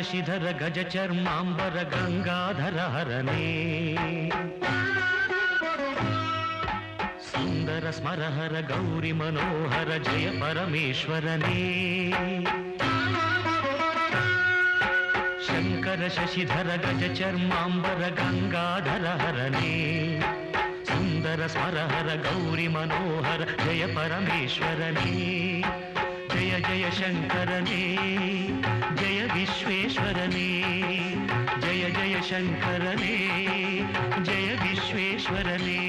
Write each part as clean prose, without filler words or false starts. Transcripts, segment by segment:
ಶಶಿಧರ ಗಜ ಚರ್ಮಾಂಬರ ಗಂಗಾಧರ ಹರನೇ ಸುಂದರ ಸ್ಮರಹರ ಗೌರಿ ಮನೋಹರ ಜಯ ಪರಮೇಶ್ವರನೇ ಶಂಕರ ಶಶಿಧರ ಗಜ ಚರ್ಮಾಂಬರ ಗಂಗಾಧರ ಹರನೇ ಸುಂದರ ಸ್ಮರಹರ ಗೌರಿ ಮನೋಹರ ಜಯ ಪರಮೇಶ್ವರನೇ ಜಯ ಜಯ ಶಂಕರನೇ ಜಯ ವಿಶ್ವೇಶ್ವರನೇ ಜಯ ಜಯ ಶಂಕರನೇ ಜಯ ವಿಶ್ವೇಶ್ವರನೇ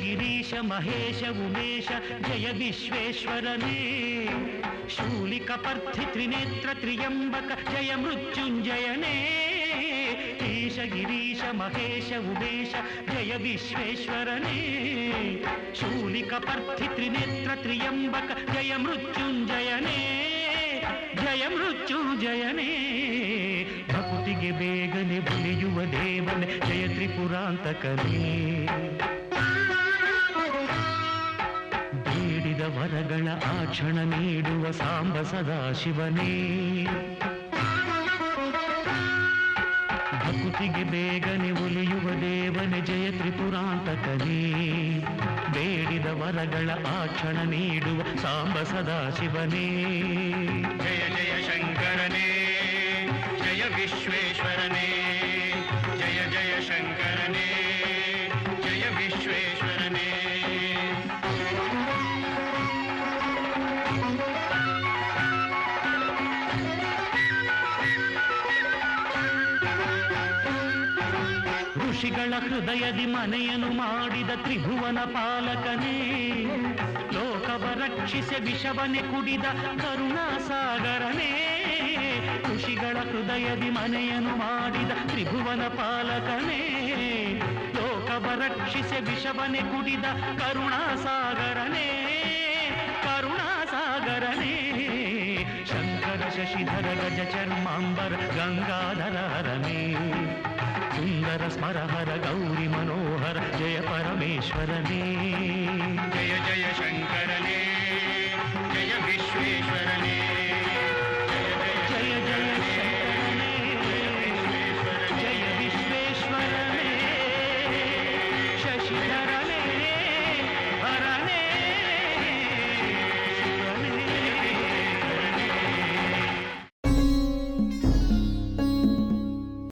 ಗಿರೀಶ ಮಹೇಶ ಉಮೇಶ ಜಯ ವಿಶ್ವೇಶ್ವರನೇ ಶೂಲಿಕ ಪರ್ಥಿ ತ್ರಿನೇತ್ರ ತ್ರಿಯಂಬಕ ಜಯ ಮೃತ್ಯುಂಜಯನೇ ಈಶ ಗಿರೀಶ ಮಹೇಶ ಉಮೇಶ ಜಯ ವಿಶ್ವೇಶ್ವರನೇ ಶೂಲಿಕ ಪರ್ಥಿ ತ್ರಿನೇತ್ರ ತ್ರಿಯಂಬಕ ಜಯ ಮೃತ್ಯುಂಜಯನೇ ಜಯ ಮೃತ್ಯುಂಜಯನೇ ಭಕುತಿಗೆ ಬೇಗನೆ ಬಲಿಯುವ ದೇವನೇ ಜಯ ತ್ರಿಪುರಾಂತಕನೇ ಬೇಡಿದ ವರಗಳ ಆ ಕ್ಷಣ ನೀಡುವ ಸಾಂಬ ಸದಾಶಿವನೇ ಭಕುತಿಗೆ ಬೇಗನೆ ಒಲಿಯುವ ದೇವನೇ ಜಯ ತ್ರಿಪುರಾಂತಕನೇ ಬೇಡಿದ ವರಗಳ ಆ ಕ್ಷಣ ನೀಡುವ ಸಾಂಬ ಸದಾಶಿವನೇ ಜಯ ಜಯ ಶಂಕರನೇ ಜಯ ವಿಶ್ವೇಶ್ವರನೇ ಜಯ ಜಯ ಶಂಕರನೇ ಜಯ ವಿಶ್ವೇಶ್ವರನೇ ಋಷಿಗಳ ಹೃದಯದಿ ಮನೆಯನ್ನು ಮಾಡಿದ ತ್ರಿಭುವನ ಪಾಲಕನೇ ಲೋಕವ ರಕ್ಷಿಸಿ ವಿಷವನೆ ಕುಡಿದ ಕರುಣಾಸಾಗರನೇ ಋಷಿಗಳ ಹೃದಯದಿ ಮನೆಯನ್ನು ಮಾಡಿದ ತ್ರಿಭುವನ ಪಾಲಕನೇ ಲೋಕವ ರಕ್ಷಿಸಿ ವಿಷವನೆ ಕುಡಿದ ಕರುಣಾಸಾಗರನೇ ಕರುಣಾಸಾಗರನೇ ಶಂಕರ ಶಶಿಧರ ಗಜ ಚರ್ಮಾಂಬರ ಗಂಗಾಧರ ಹರನೇ ಸುಂದರ ಸ್ಮರಹರ ಗೌರಿ ಮನೋಹರ ಜಯ ಪರಮೇಶ್ವರನೇ ಜಯ ಜಯ ಶಂಕರನೇ